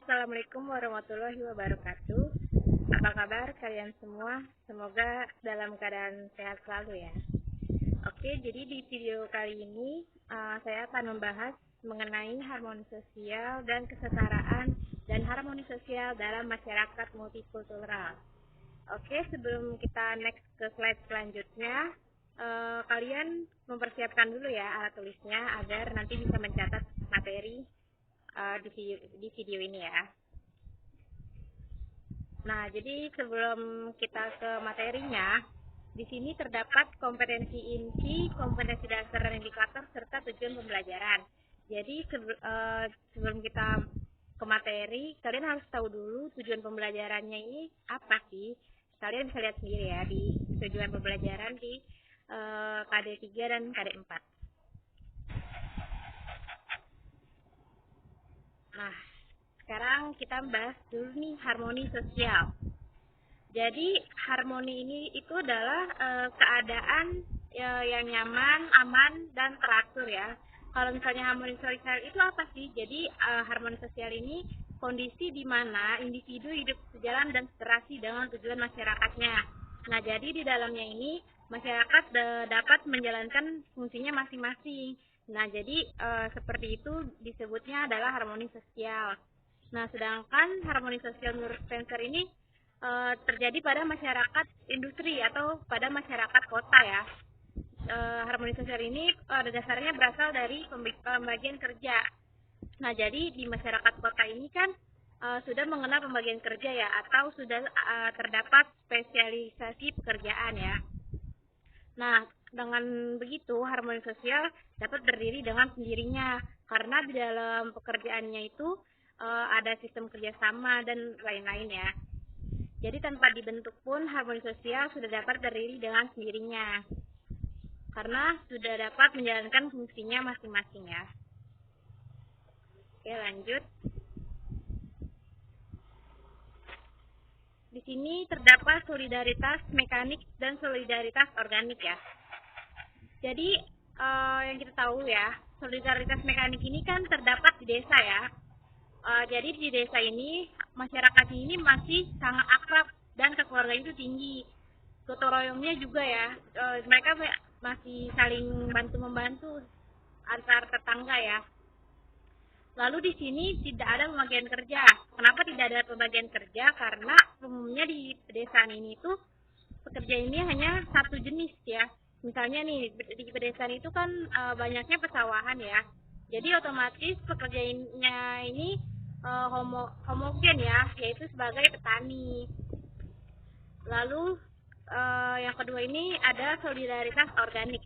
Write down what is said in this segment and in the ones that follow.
Assalamualaikum warahmatullahi wabarakatuh. Apa kabar kalian semua? Semoga dalam keadaan sehat selalu ya. Oke, jadi di video kali ini saya akan membahas mengenai harmoni sosial dan kesetaraan dan harmoni sosial dalam masyarakat multikultural. Oke, sebelum kita next ke slide selanjutnya, kalian mempersiapkan dulu ya alat tulisnya agar nanti bisa mencatat materi di video ini ya. Nah, jadi sebelum kita ke materinya, di sini terdapat kompetensi inti, kompetensi dasar dan indikator serta tujuan pembelajaran. Jadi sebelum kita ke materi, kalian harus tahu dulu tujuan pembelajarannya ini apa sih. Kalian bisa lihat sendiri ya di tujuan pembelajaran di KD 3 dan KD 4. Nah, sekarang kita bahas dulu nih harmoni sosial. Jadi harmoni ini itu adalah keadaan yang nyaman, aman, dan teratur ya. Kalau misalnya harmoni sosial itu apa sih? Jadi harmoni sosial ini kondisi di mana individu hidup sejalan dan seterasi dengan tujuan masyarakatnya. Nah, jadi di dalamnya ini masyarakat dapat menjalankan fungsinya masing-masing. Nah, jadi seperti itu disebutnya adalah harmoni sosial. Nah, sedangkan harmoni sosial menurut Spencer ini terjadi pada masyarakat industri atau pada masyarakat kota ya. Harmoni sosial ini dasarnya berasal dari pembagian kerja. Nah, jadi di masyarakat kota ini kan sudah mengenal pembagian kerja ya, atau sudah terdapat spesialisasi pekerjaan ya. Nah, dengan begitu harmoni sosial dapat berdiri dengan sendirinya karena di dalam pekerjaannya itu ada sistem kerjasama dan lain-lain ya. Jadi tanpa dibentuk pun harmoni sosial sudah dapat berdiri dengan sendirinya karena sudah dapat menjalankan fungsinya masing-masing ya. Oke, lanjut. Di sini terdapat solidaritas mekanik dan solidaritas organik ya. Jadi yang kita tahu ya, solidaritas mekanik ini kan terdapat di desa ya. Jadi di desa ini masyarakat ini masih sangat akrab dan kekeluargaan itu tinggi. Gotong royongnya juga ya, mereka masih saling bantu-membantu antar tetangga ya. Lalu di sini tidak ada pembagian kerja. Kenapa tidak ada pembagian kerja? Karena umumnya di pedesaan ini tuh pekerja ini hanya satu jenis ya. Misalnya nih di pedesaan itu kan banyaknya pesawahan ya. Jadi otomatis pekerjaannya ini homogen ya, yaitu sebagai petani. Lalu yang kedua ini ada solidaritas organik.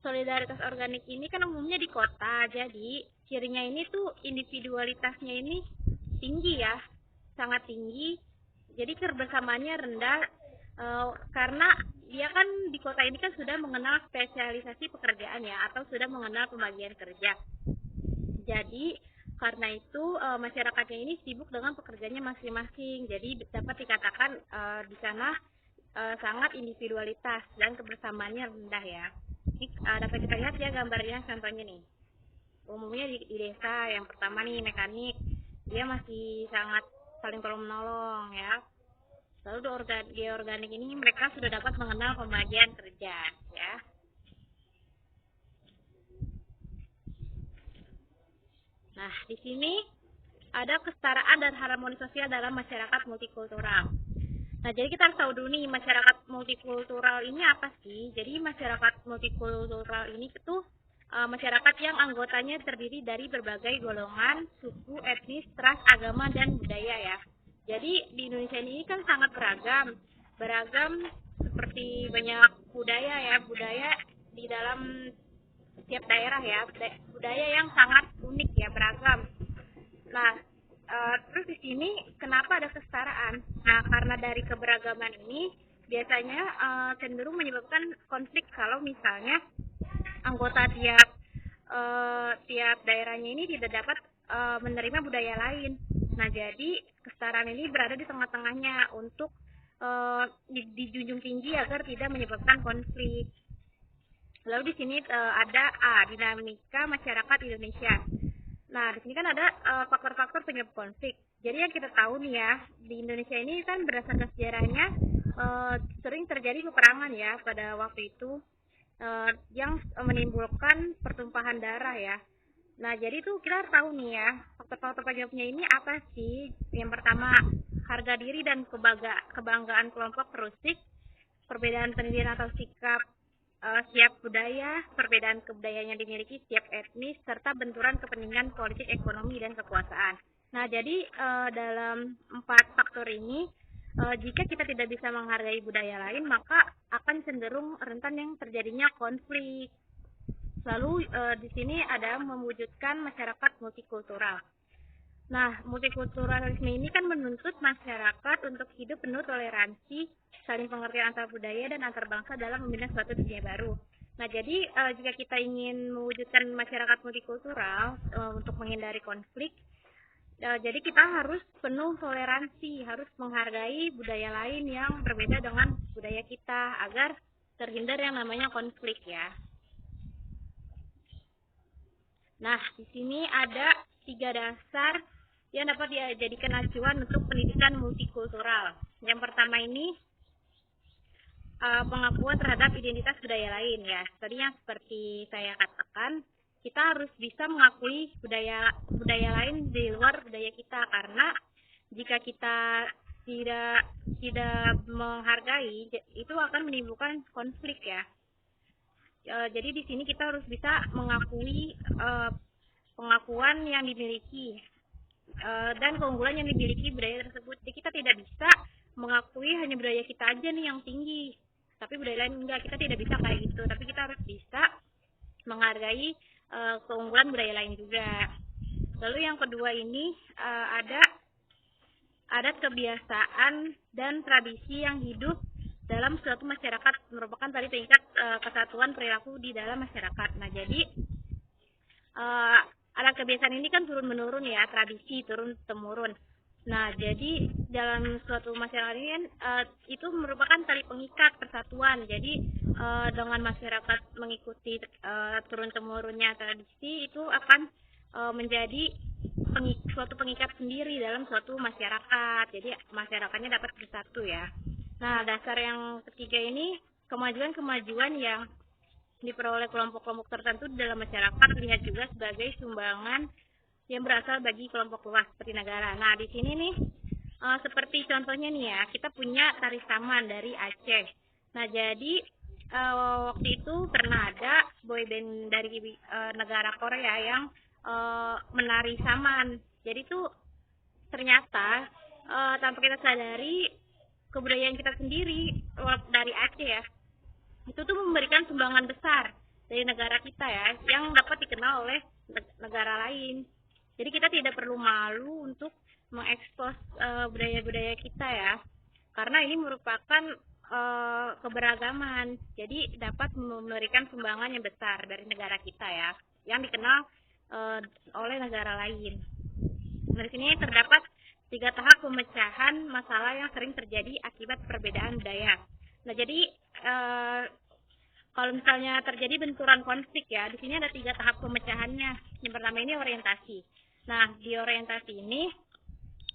Solidaritas organik ini kan umumnya di kota, jadi cirinya ini tuh individualitasnya ini tinggi ya, sangat tinggi. Jadi kebersamaannya rendah karena dia kan di kota ini kan sudah mengenal spesialisasi pekerjaan ya, atau sudah mengenal pembagian kerja. Jadi karena itu masyarakatnya ini sibuk dengan pekerjaannya masing-masing. Jadi dapat dikatakan di sana sangat individualitas dan kebersamaannya rendah ya. Ini dapat kita lihat ya gambarnya contohnya nih. Umumnya di desa yang pertama nih mekanik, dia masih sangat saling tolong menolong ya. Lalu di organik ini mereka sudah dapat mengenal pembagian kerja ya. Nah, di sini ada kesetaraan dan harmoni sosial dalam masyarakat multikultural. Nah, jadi kita harus tahu dulu nih masyarakat multikultural ini apa sih? Jadi masyarakat multikultural ini itu masyarakat yang anggotanya terdiri dari berbagai golongan, suku, etnis, ras, agama, dan budaya ya. Jadi di Indonesia ini kan sangat beragam seperti banyak budaya di dalam setiap daerah ya, budaya yang sangat unik ya, beragam. Nah, terus di sini kenapa ada kesetaraan? Nah, karena dari keberagaman ini biasanya cenderung menyebabkan konflik kalau misalnya anggota tiap daerahnya ini tidak dapat menerima budaya lain. Nah, jadi kesetaraan ini berada di tengah-tengahnya untuk dijunjung tinggi agar tidak menyebabkan konflik. Lalu di sini ada dinamika masyarakat Indonesia. Nah, di sini kan ada faktor-faktor penyebab konflik. Jadi yang kita tahu nih ya, di Indonesia ini kan berdasarkan sejarahnya sering terjadi peperangan ya pada waktu itu yang menimbulkan pertumpahan darah ya. Nah, jadi tuh kita harus tahu nih ya, faktor-faktor penyebabnya ini apa sih? Yang pertama, harga diri dan kebanggaan kelompok terusik, perbedaan pendidikan atau sikap siap budaya, perbedaan kebudayaan yang dimiliki setiap etnis, serta benturan kepentingan politik, ekonomi, dan kekuasaan. Nah, jadi dalam 4 faktor ini, jika kita tidak bisa menghargai budaya lain, maka akan cenderung rentan yang terjadinya konflik. Lalu di sini ada mewujudkan masyarakat multikultural. Nah, multikulturalisme ini kan menuntut masyarakat untuk hidup penuh toleransi, saling pengertian antar budaya dan antar bangsa dalam membina suatu dunia baru. Nah, jadi jika kita ingin mewujudkan masyarakat multikultural untuk menghindari konflik, jadi kita harus penuh toleransi, harus menghargai budaya lain yang berbeda dengan budaya kita agar terhindar yang namanya konflik ya. Nah, di sini ada 3 dasar yang dapat dijadikan acuan untuk pendidikan multikultural. Yang pertama ini pengakuan terhadap identitas budaya lain ya. Tadi yang seperti saya katakan, kita harus bisa mengakui budaya lain di luar budaya kita, karena jika kita tidak menghargai, itu akan menimbulkan konflik ya. Jadi di sini kita harus bisa mengakui pengakuan yang dimiliki dan keunggulan yang dimiliki budaya tersebut. Jadi kita tidak bisa mengakui hanya budaya kita aja nih yang tinggi, tapi budaya lain enggak. Kita tidak bisa kayak gitu, tapi kita harus bisa menghargai keunggulan budaya lain juga. Lalu yang kedua ini ada adat, kebiasaan, dan tradisi yang hidup dalam suatu masyarakat, merupakan tadi tingkat kesatuan perilaku di dalam masyarakat. Nah, jadi adat kebiasaan ini kan turun menurun ya, tradisi turun temurun. Nah, jadi dalam suatu masyarakat ini kan itu merupakan tali pengikat persatuan. Jadi dengan masyarakat mengikuti turun temurunnya tradisi, itu akan menjadi suatu pengikat sendiri dalam suatu masyarakat. Jadi masyarakatnya dapat bersatu ya. Nah, dasar yang ketiga ini kemajuan-kemajuan yang diperoleh kelompok-kelompok tertentu dalam masyarakat dilihat juga sebagai sumbangan yang berasal bagi kelompok luas seperti negara. Nah, di sini nih seperti contohnya nih ya, kita punya tari saman dari Aceh. Nah, jadi waktu itu pernah ada boyband dari negara Korea yang menari saman. Jadi tuh ternyata tanpa kita sadari, kebudayaan kita sendiri dari Aceh ya, itu tuh memberikan sumbangan besar dari negara kita ya, yang dapat dikenal oleh negara lain. Jadi kita tidak perlu malu untuk mengekspos budaya-budaya kita ya, karena ini merupakan keberagaman. Jadi dapat memberikan sumbangan yang besar dari negara kita ya, yang dikenal oleh negara lain. Dari sini terdapat 3 tahap pemecahan masalah yang sering terjadi akibat perbedaan budaya. Nah, jadi kalau misalnya terjadi benturan konflik ya, di sini ada 3 tahap pemecahannya. Yang pertama ini orientasi. Nah, di orientasi ini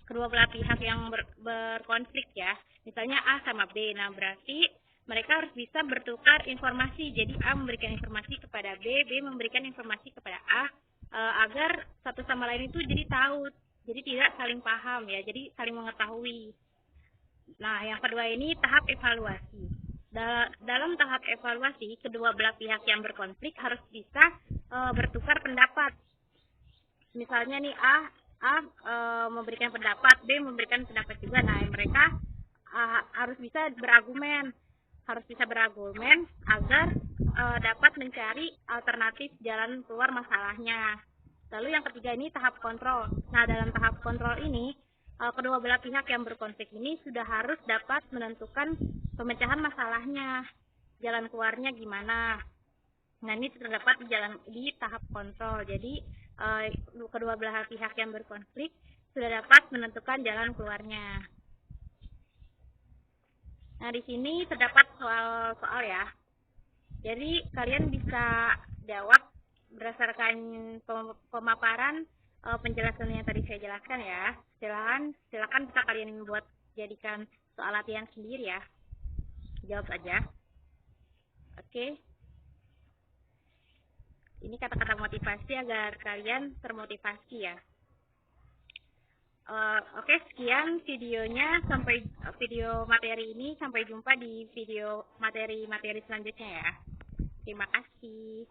kedua belah pihak yang berkonflik ya, misalnya A sama B. Nah, berarti mereka harus bisa bertukar informasi. Jadi A memberikan informasi kepada B, B memberikan informasi kepada A, agar satu sama lain itu jadi tahu. Jadi tidak saling paham ya, jadi saling mengetahui. Nah, yang kedua ini tahap evaluasi. Dalam tahap evaluasi, kedua belah pihak yang berkonflik harus bisa bertukar pendapat. Misalnya nih A memberikan pendapat, B memberikan pendapat juga. Nah, mereka harus bisa berargumen, agar dapat mencari alternatif jalan keluar masalahnya. Lalu yang ketiga ini tahap kontrol. Nah, dalam tahap kontrol ini kedua belah pihak yang berkonflik ini sudah harus dapat menentukan pemecahan masalahnya, jalan keluarnya gimana. Nah, ini terdapat di tahap kontrol. Jadi kedua belah pihak yang berkonflik sudah dapat menentukan jalan keluarnya. Nah, di sini terdapat soal-soal ya. Jadi kalian bisa jawab berdasarkan pemaparan penjelasan yang tadi saya jelaskan ya. Silakan bisa kalian buat jadikan soal latihan sendiri ya. Jawab saja. Oke. Ini kata-kata motivasi agar kalian termotivasi ya. Oke, sekian videonya, sampai video materi ini. Sampai jumpa di video materi-materi selanjutnya ya. Terima kasih.